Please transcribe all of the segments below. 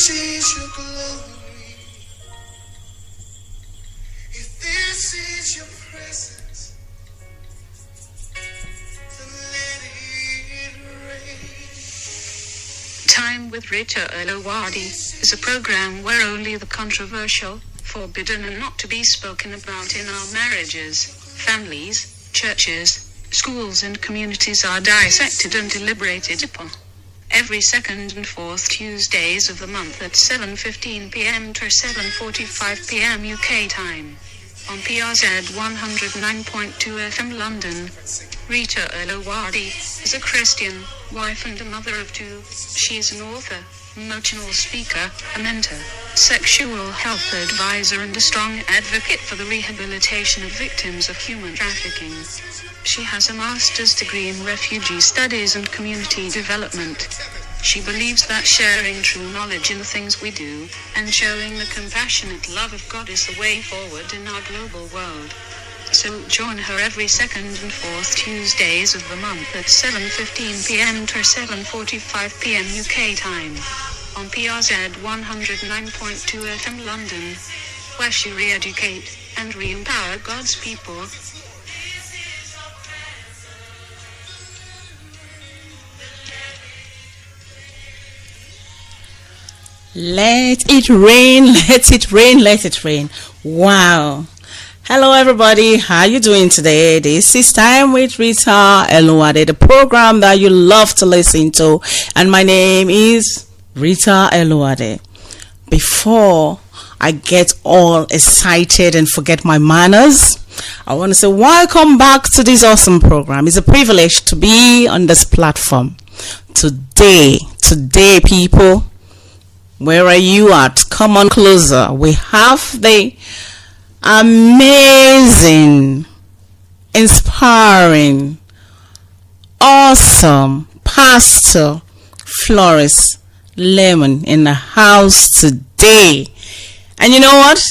this is your glory, if this is your presence, then let it rain. Time with Rita Eluwade is a program where only the controversial, forbidden and not to be spoken about in our marriages, families, churches, schools and communities are dissected and deliberated upon. Every second and fourth Tuesdays of the month at 7:15 p.m. to 7:45 p.m. UK time. On PRZ 109.2 FM London. Rita Eluwade is a Christian, wife and a mother of two. She is an author, motivational speaker, a mentor, sexual health advisor and a strong advocate for the rehabilitation of victims of human trafficking. She has a master's degree in refugee studies and community development. She believes that sharing true knowledge in the things we do, and showing the compassionate love of God is the way forward in our global world. So join her every second and fourth Tuesdays of the month at 7:15 p.m. to 7:45 p.m. UK time. On PRZ 109.2 FM London, where she re-educate and re-empower God's people. Let it rain, let it rain, let it rain. Wow. Hello everybody, how you doing today? This is Time with Rita Eluwade, the program that you love to listen to. And my name is Rita Eluwade. Before I get all excited and forget my manners, I want to say welcome back to this awesome program. It's a privilege to be on this platform. Today people, where are you at? Come on closer. We have the amazing, inspiring, awesome Pastor Flori Lyman in the house today. And you know what?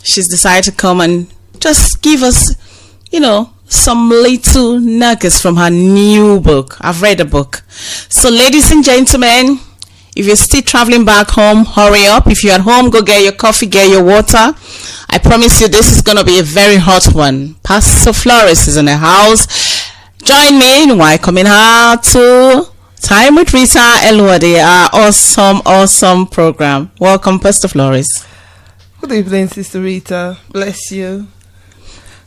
She's decided to come and just give us, some little nuggets from her new book. I've read the book. So ladies and gentlemen, if you're still traveling back home, hurry up. If you're at home, go get your coffee, get your water. I promise you this is going to be a very hot one. Pastor Flori is in the house. Join me in welcoming her to Time with Rita Eluwade, our awesome program. Welcome, Pastor Flori. Good evening, Sister Rita. Bless you.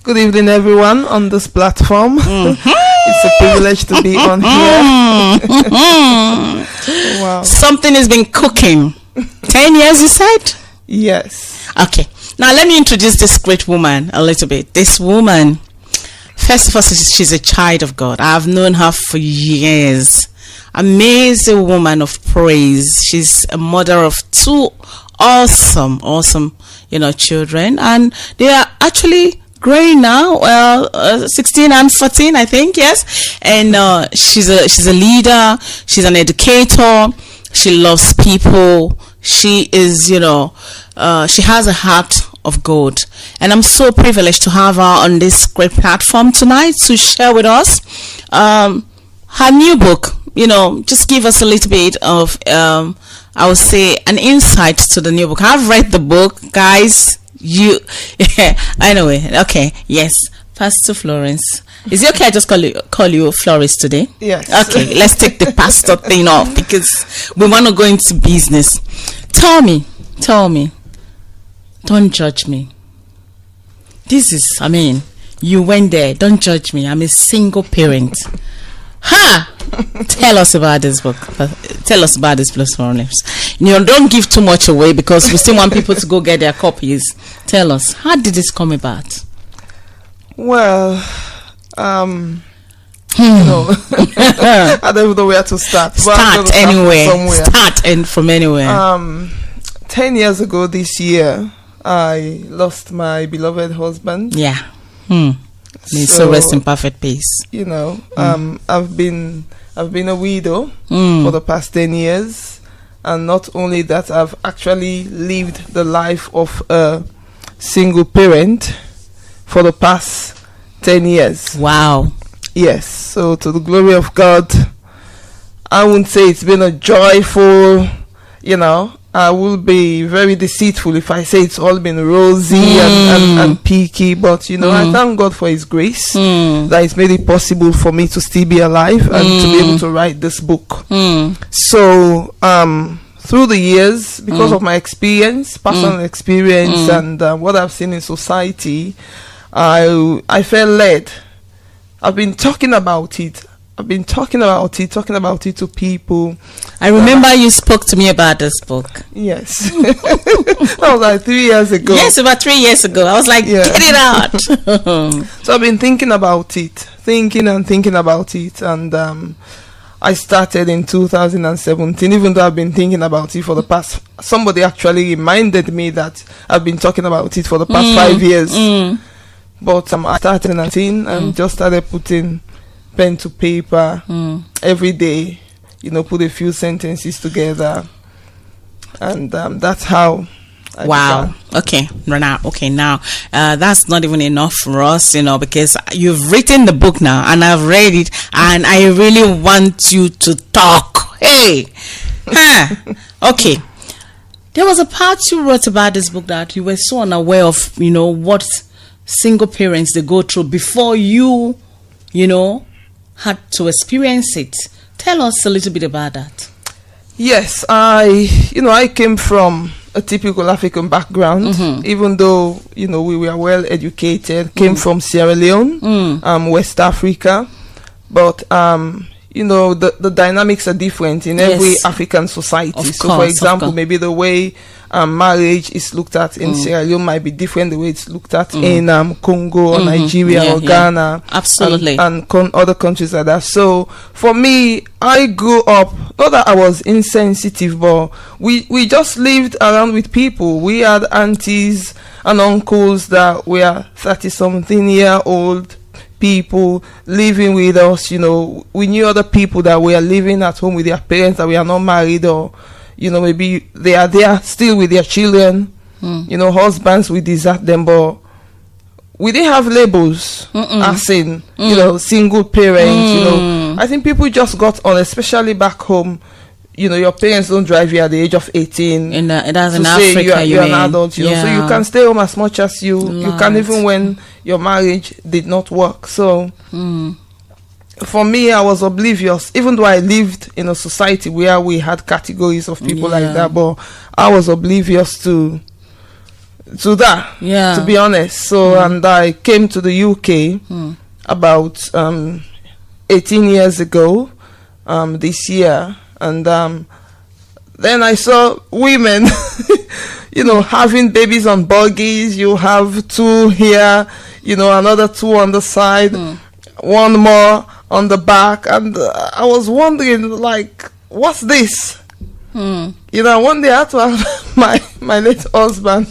Good evening, everyone on this platform. Mm-hmm. It's a privilege to be on here. Wow. Something has been cooking. 10 years, you said? Yes. Okay. Now, let me introduce this great woman a little bit. This woman, first of all, she's a child of God. I've known her for years. Amazing woman of praise. She's a mother of two awesome, children. And they are actually growing now, 16 and 14, I think, yes. And she's a leader. She's an educator. She loves people. She is, she has a heart of God. And I'm so privileged to have her on this great platform tonight to share with us her new book. Just give us a little bit of, I would say, an insight to the new book. I've read the book, guys. Anyway, okay, yes, Pastor Florence. Is it okay I just call you Florence today? Yes. Okay, let's take the pastor thing off because we want to go into business. Tell me, don't judge me. You went there, don't judge me. I'm a single parent. Ha! Tell us about this book. Tell us about this, Plus Florence. Don't give too much away because we still want people to go get their copies. Tell us, how did this come about? Well, I don't even know where to start. Start anywhere. Start from anywhere. 10 years ago this year, I lost my beloved husband. Yeah. May so rest in perfect peace. I've been a widow for the past 10 years, and not only that, I've actually lived the life of a single parent for the past 10 years. Wow. Yes. So to the glory of God, I wouldn't say it's been a joyful, I will be very deceitful if I say it's all been rosy and peaky, but I thank God for His grace that He's made it possible for me to still be alive and to be able to write this book. So through the years, because of my experience, personal experience, and what I've seen in society, I felt led. I've been talking about it. Talking about it to people. I remember you spoke to me about this book. Yes. That was like 3 years ago. Yes, about 3 years ago. I was like, get it out. So I've been thinking about it. And I started in 2017, even though I've been thinking about it for the past... Somebody actually reminded me that I've been talking about it for the past 5 years. But I started in 2019 and just started putting pen to paper every day, put a few sentences together, and that's how I began. Okay, now that's not even enough for us, because you've written the book now and I've read it and I really want you to talk. Okay, there was a part you wrote about this book that you were so unaware of, what single parents they go through before you had to experience it. Tell us a little bit about that. Yes, I came from a typical African background, even though, we were well educated, came from Sierra Leone, West Africa. But, the dynamics are different in every African society. For example, maybe the way marriage is looked at in Sierra Leone might be different the way it's looked at in Congo or Nigeria or Ghana. Absolutely. And other countries like that. So for me, I grew up, not that I was insensitive, but we just lived around with people. We had aunties and uncles that were 30-something-year-old people living with us. We knew other people that were living at home with their parents that were not married, or maybe they are there still with their children. Husbands will desert them, but we didn't have labels as in single parents. I think people just got on, especially back home. Your parents don't drive you at the age of 18 in to say Africa, you're an adult, so you can stay home as much as you can, even when your marriage did not work. So for me, I was oblivious, even though I lived in a society where we had categories of people like that, but I was oblivious to that, to be honest. So and I came to the UK about 18 years ago this year. And then I saw women, having babies on buggies. You have 2 here, another 2 on the side, 1 more on the back. And I was wondering, like, what's this? One day I had to ask my late husband.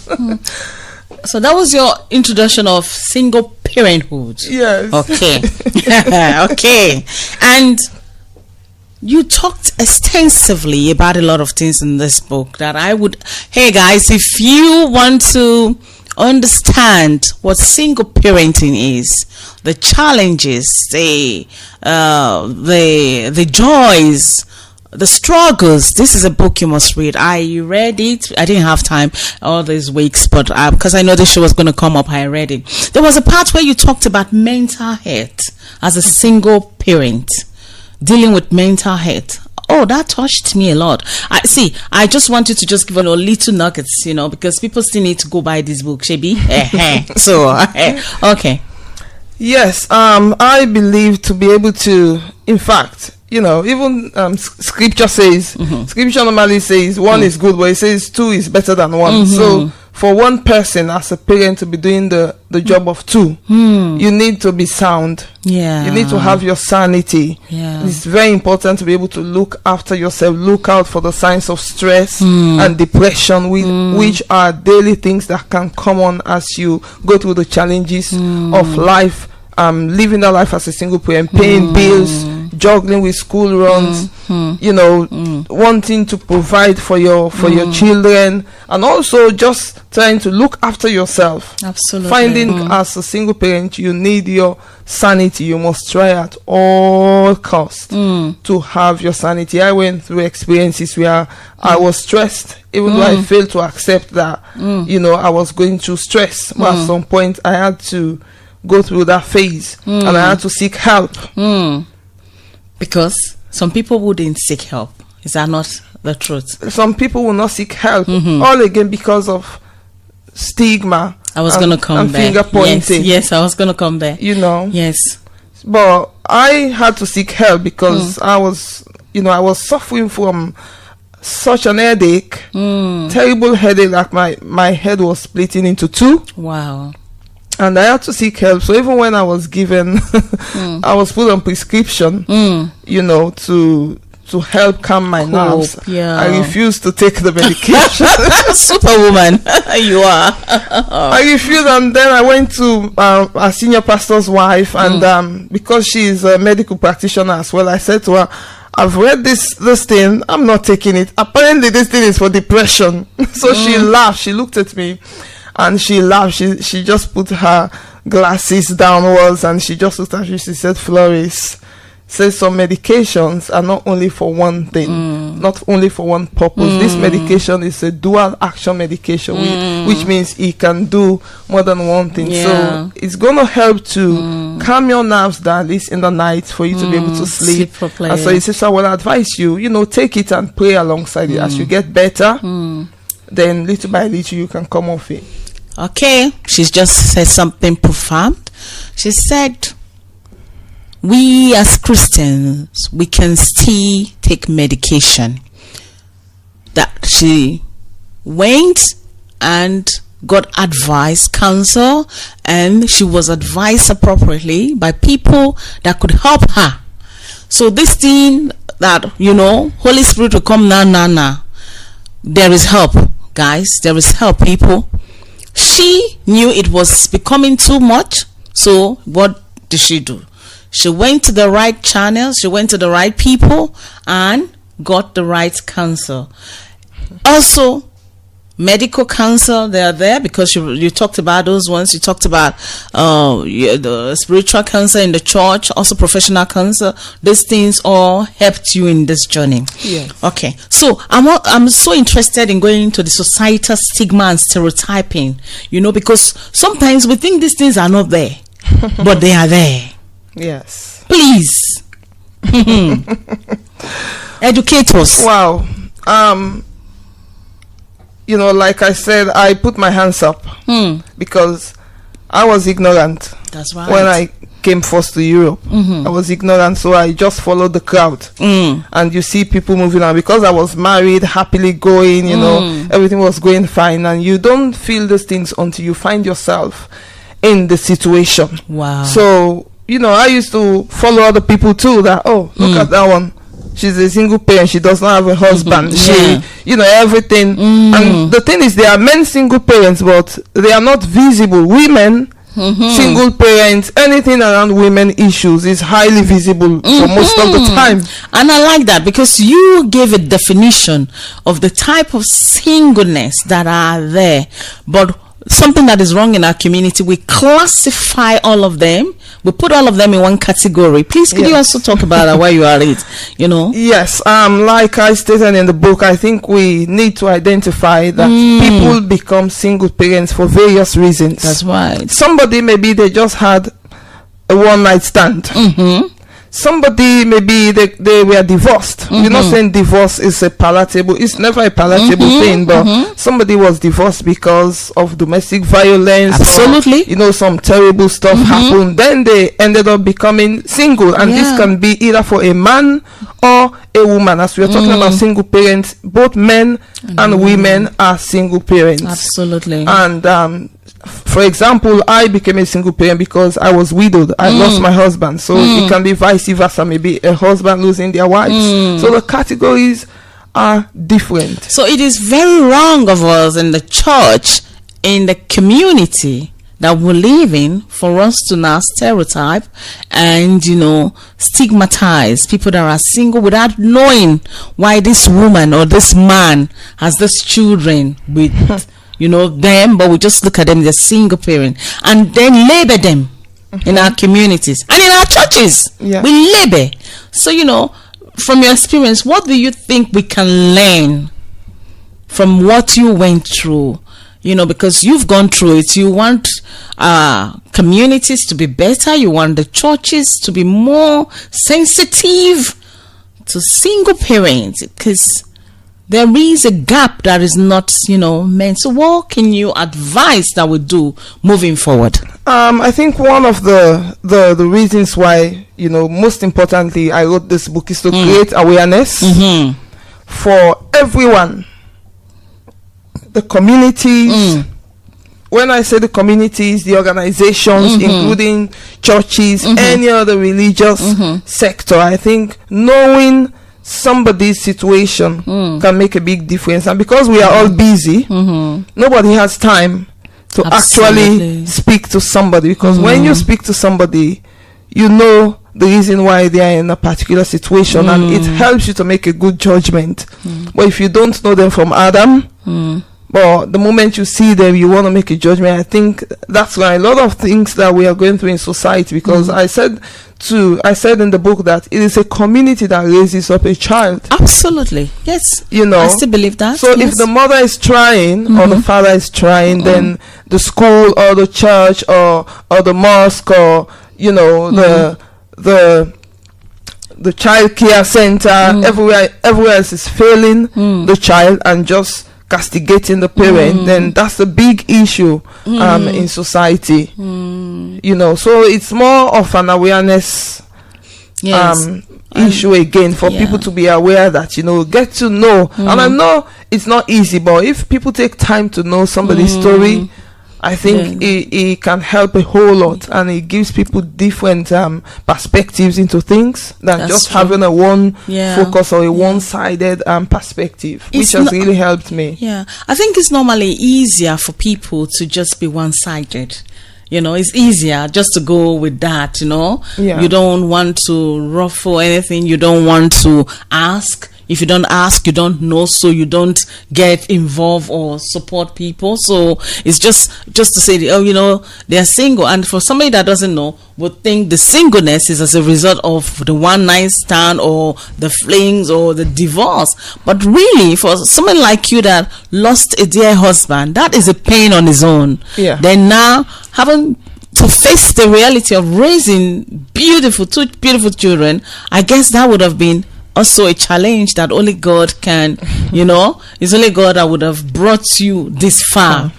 So that was your introduction of single parenthood. Yes. Okay. Okay. And you talked extensively about a lot of things in this book that hey guys, if you want to understand what single parenting is, the challenges, the joys, the struggles, this is a book you must read. I read it. I didn't have time all these weeks, but because I know this show was going to come up, I read it. There was a part where you talked about mental health as a single parent. Dealing with mental health. Oh, that touched me a lot. I just wanted to just give a little nuggets, because people still need to go buy this book, Shebi. So, okay. Yes, I believe to be able to, in fact, even scripture says, scripture normally says 1 is good, but it says 2 is better than 1. So for one person as a parent to be doing the job of 2, you need to be sound. You need to have your sanity. It's very important to be able to look after yourself, look out for the signs of stress and depression, which are daily things that can come on as you go through the challenges of life, living a life as a single parent, paying bills, juggling with school runs, you know, wanting to provide for your children, and also just trying to look after yourself. Absolutely. Finding as a single parent, you need your sanity. You must try at all costs to have your sanity. I went through experiences where I was stressed, even though I failed to accept that, you know, I was going through stress. But at some point, I had to go through that phase, and I had to seek help. Because some people wouldn't seek help. Is that not the truth? Some people will not seek help, all again because of stigma. I was going to come there. Finger pointing. Yes, I was going to come there. You know. Yes. But I had to seek help because I was suffering from such an headache, terrible headache, like my head was splitting into two. Wow. And I had to seek help. So even when I was given, I was put on prescription, you know, to help calm my nerves. Yeah. I refused to take the medication. Superwoman, you are. I refused, and then I went to a senior pastor's wife, and because she's a medical practitioner as well, I said to her, I've read this thing, I'm not taking it. Apparently this thing is for depression. So she laughed, she looked at me, and she laughed. She just put her glasses downwards, and she just looked at me. She said, Floris, says some medications are not only for one thing, not only for one purpose. This medication is a dual action medication, which means it can do more than one thing. Yeah. So it's going to help to calm your nerves down, at least in the night, for you to be able to sleep. Properly. And so he says, I will advise you, you know, take it and pray alongside it. As you get better, then little by little you can come off it. Okay, she's just said something profound. She said, we as Christians, we can still take medication. That she went and got advice, counsel, and she was advised appropriately by people that could help her. So this thing that, you know, Holy Spirit will come now. There is help, guys. There is help, people. She knew it was becoming too much. So what did she do? She went to the right channels, she went to the right people, and got the right counsel. Also, medical counsel, they are there because you talked about those ones. You talked about the spiritual counsel in the church, also professional counsel. These things all helped you in this journey. Yes. Okay. So I'm so interested in going into the societal stigma and stereotyping, you know, because sometimes we think these things are not there, but they are there. Yes. Please. Educate us. Wow. You know, like I said, I put my hands up because I was ignorant. That's right. When I came first to Europe, I was ignorant, so I just followed the crowd. And you see people moving on because I was married, happily going, you know, everything was going fine, and you don't feel those things until you find yourself in the situation. Wow. So, you know, I used to follow other people too, that, oh, look at that one. She's a single parent. She does not have a husband. She, you know, everything. And the thing is, there are men single parents, but they are not visible. Women, single parents, anything around women issues is highly visible for most of the time. And I like that because you gave a definition of the type of singleness that are there. But something that is wrong in our community, we classify all of them. We put all of them in one category. Please, could you also talk about that while you are it? You know? Yes. Like I stated in the book, I think we need to identify that people become single parents for various reasons. That's right. Somebody, maybe they just had a one-night stand. Somebody, maybe they were divorced. We're not saying divorce is a palatable, it's never a palatable thing, but somebody was divorced because of domestic violence. Absolutely. Or, you know, some terrible stuff happened. Then they ended up becoming single, and this can be either for a man or a woman. As we are talking about single parents, both men and women are single parents. Absolutely. And for example, I became a single parent because I was widowed. I lost my husband. So it can be vice versa. Maybe a husband losing their wives. So the categories are different. So it is very wrong of us in the church, in the community, that we live in for us to now stereotype and, stigmatize people that are single without knowing why this woman or this man has this children with, them, but we just look at them as a single parent and then label them in our communities and in our churches. Yeah. We label. So, from your experience, what do you think we can learn from what you went through? Because you've gone through it. You want communities to be better. You want the churches to be more sensitive to single parents, because there is a gap that is not, meant. So what can you advise that we do moving forward? I think one of the reasons why, most importantly, I wrote this book is to create awareness for everyone. The communities, when I say the communities, the organizations, including churches, any other religious sector, I think knowing somebody's situation can make a big difference. And because we are all busy, nobody has time to actually speak to somebody, because when you speak to somebody, you know the reason why they are in a particular situation, and it helps you to make a good judgment. But if you don't know them from Adam, but the moment you see them, you want to make a judgment. I think that's why a lot of things that we are going through in society, because I said in the book that it is a community that raises up a child. Absolutely. Yes. I still believe that. So if the mother is trying or the father is trying, then the school or the church or the mosque or the child care center, everywhere else is failing the child and just castigating the parent, then that's a big issue in society. So it's more of an awareness issue again, for people to be aware that, get to know. And I know it's not easy, but if people take time to know somebody's story, I think it can help a whole lot, and it gives people different perspectives into things than just having a one focus or a one-sided perspective, which has really helped me. Yeah, I think it's normally easier for people to just be one-sided. It's easier just to go with that, You don't want to ruffle anything. You don't want to ask. If you don't ask, you don't know, so you don't get involved or support people. So it's just to say, they're single. And for somebody that doesn't know, would think the singleness is as a result of the one night stand or the flings or the divorce. But really, for someone like you that lost a dear husband, that is a pain on its own. Yeah. Then now having to face the reality of raising two beautiful children, I guess that would have been also a challenge that only God can, it's only God that would have brought you this far,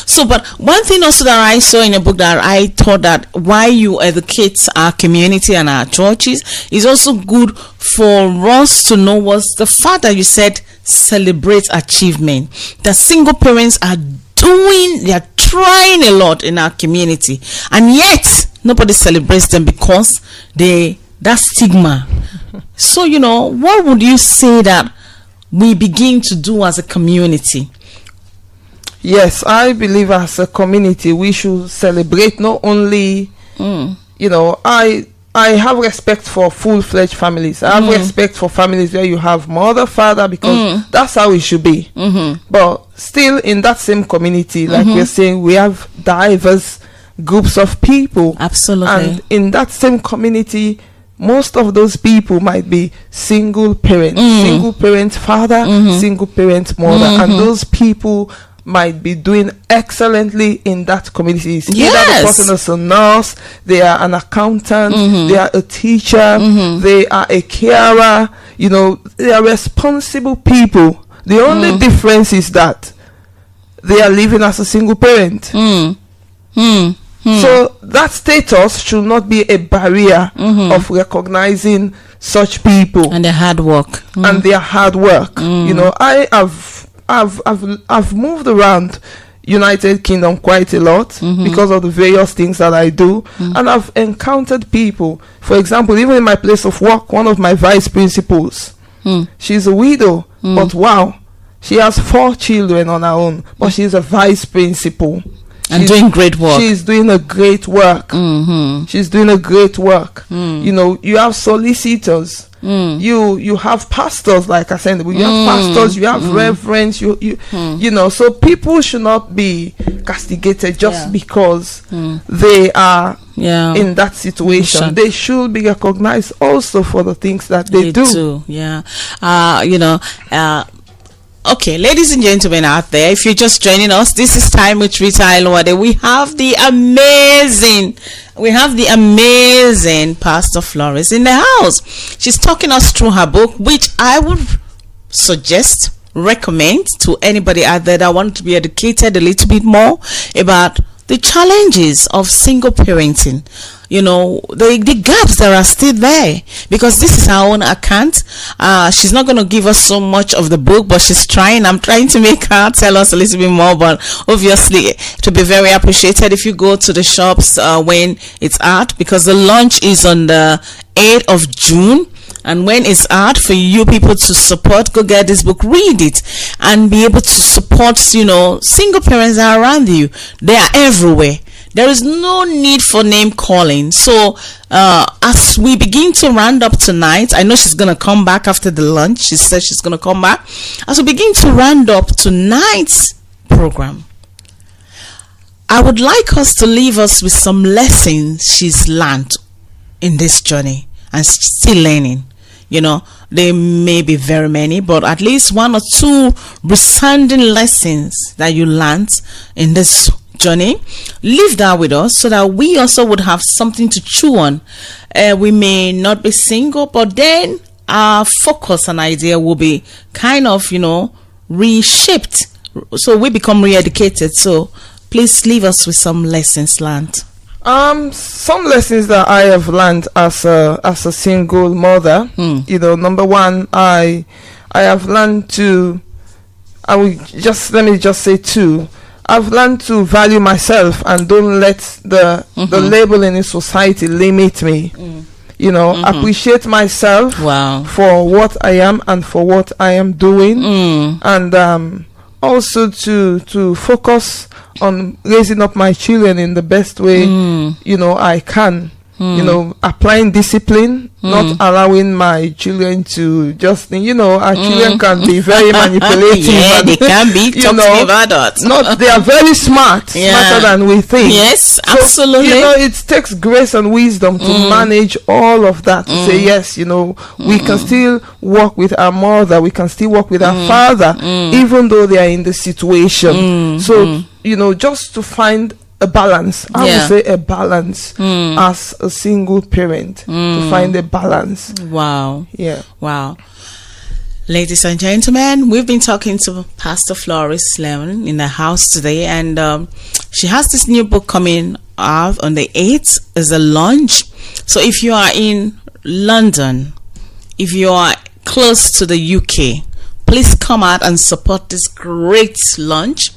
So, but one thing also that I saw in your book that I thought that why you educate our community and our churches is also good for us to know was the fact that you said celebrate achievement. That single parents are trying a lot in our community, and yet nobody celebrates them because that stigma. So, what would you say that we begin to do as a community? Yes, I believe as a community we should celebrate not only, I have respect for full-fledged families. I have respect for families where you have mother, father, because that's how it should be. But still in that same community, like we're saying, we have diverse groups of people. Absolutely. And in that same community, most of those people might be single parents, single parent father, single parent mother, and those people might be doing excellently in that community. Either the person is a nurse, they are an accountant, they are a teacher, they are a carer, they are responsible people. The only difference is that they are living as a single parent. So that status should not be a barrier of recognizing such people and their hard work. And their hard work. I've moved around United Kingdom quite a lot because of the various things that I do, and I've encountered people. For example, even in my place of work, one of my vice principals, she's a widow, but wow, she has 4 children on her own, but she's a vice principal. And doing great work. She's doing a great work. Mm-hmm. She's doing a great work. You know, you have solicitors. You have pastors, like I said. You have pastors. You have reverends. You know. So people should not be castigated just because they are in that situation. They should be recognized also for the things that they do. Yeah. You know. Okay, ladies and gentlemen out there, if you're just joining us, this is Time with Rita Eluwade. We have the amazing Pastor Flori in the house. She's talking us through her book, which I would recommend to anybody out there that want to be educated a little bit more about the challenges of single parenting. You know, the gaps that are still there, because this is her own account. She's not going to give us so much of the book, but she's trying. I'm trying to make her tell us a little bit more, but obviously it will be very appreciated if you go to the shops when it's out, because the launch is on the 8th of June. And when it's out for you people to support, go get this book, read it, and be able to support, you know, single parents that are around you. They are everywhere. There is no need for name calling. So as we begin to round up tonight, I know she's going to come back after the lunch. She said she's going to come back. As we begin to round up tonight's program, I would like us to leave us with some lessons she's learned in this journey and still learning. You know, there may be very many, but at least one or two resounding lessons that you learned in this journey. Leave that with us so that we also would have something to chew on. We may not be single, but then our focus and idea will be kind of, you know, reshaped. So we become re-educated. So please leave us with some lessons learned. Some lessons that I have learned as a single mother. You know, number one, I have learned to. Let me just say two. I've learned to value myself and don't let the labeling in society limit me. You know, appreciate myself for what I am and for what I am doing, and also to focus on raising up my children in the best way, you know, I can. You know, applying discipline, not allowing my children to just, you know, our children can be very manipulative. Yeah, they can be. Talk to me about that. They are very smart, smarter than we think. Yes, absolutely. You know, it takes grace and wisdom to manage all of that. To say, yes, you know, we can still work with our mother, we can still work with our father, even though they are in the situation. So, you know, just to find a balance. I would say a balance as a single parent, to find a balance. Wow. Yeah. Wow. Ladies and gentlemen, we've been talking to Pastor Flori Lyman in the house today, and she has this new book coming out on the 8th as a launch. So if you are in London, if you are close to the UK, please come out and support this great launch,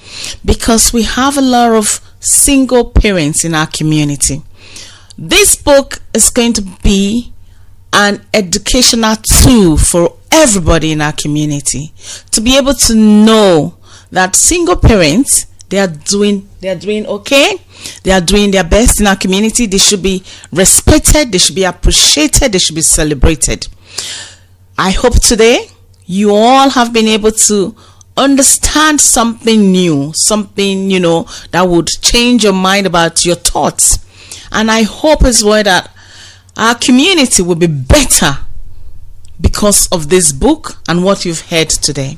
because we have a lot of single parents in our community. This book is going to be an educational tool for everybody in our community to be able to know that single parents, they are doing okay, they are doing their best in our community. They should be respected, they should be appreciated, they should be celebrated. I hope today you all have been able to understand something new, something, you know, that would change your mind about your thoughts. And I hope as well that our community will be better because of this book and what you've heard today.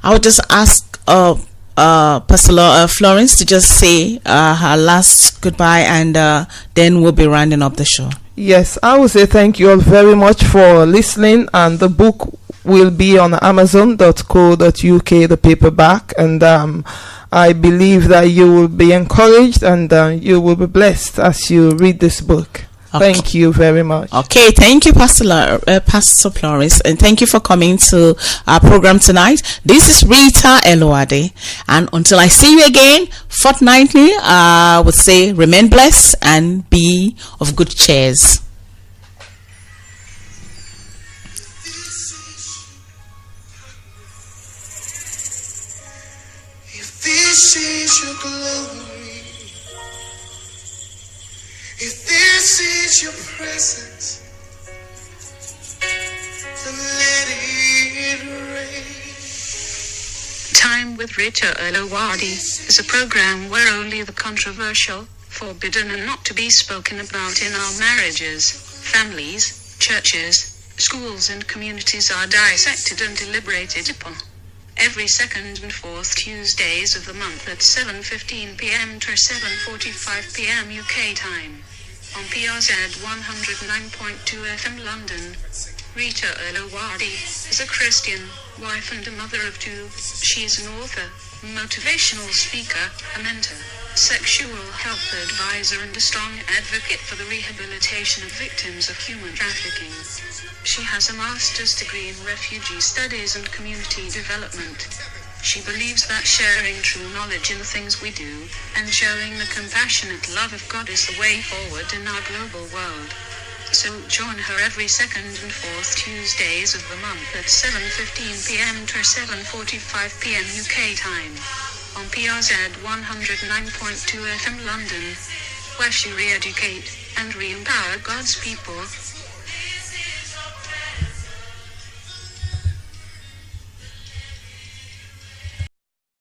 I would just ask Pastor Florence to just say her last goodbye, and then we'll be rounding up the show. Yes, I would say thank you all very much for listening, and the book will be on amazon.co.uk, the paperback, and I believe that you will be encouraged and you will be blessed as you read this book. Okay. Thank you very much. Okay, thank you, Pastor Flores, and thank you for coming to our program tonight. This is Rita Eluwade, and until I see you again fortnightly, I would say remain blessed and be of good cheers. This is your glory. This is your presence. And let it rain. Time with Rita Eluwade is a program where only the controversial, forbidden and not to be spoken about in our marriages, families, churches, schools and communities are dissected and deliberated upon. Every second and fourth Tuesdays of the month at 7:15 p.m. to 7:45 p.m. UK time. On PRZ 109.2 FM London. Rita Eluwade is a Christian, wife and a mother of two. She is an author, motivational speaker, a mentor, sexual health advisor and a strong advocate for the rehabilitation of victims of human trafficking. She has a master's degree in refugee studies and community development. She believes that sharing true knowledge in the things we do, and showing the compassionate love of God is the way forward in our global world. So join her every second and fourth Tuesdays of the month at 7:15 p.m. to 7:45 p.m. UK time. On PRZ 109.2 FM London, where she re-educate and re-empower God's people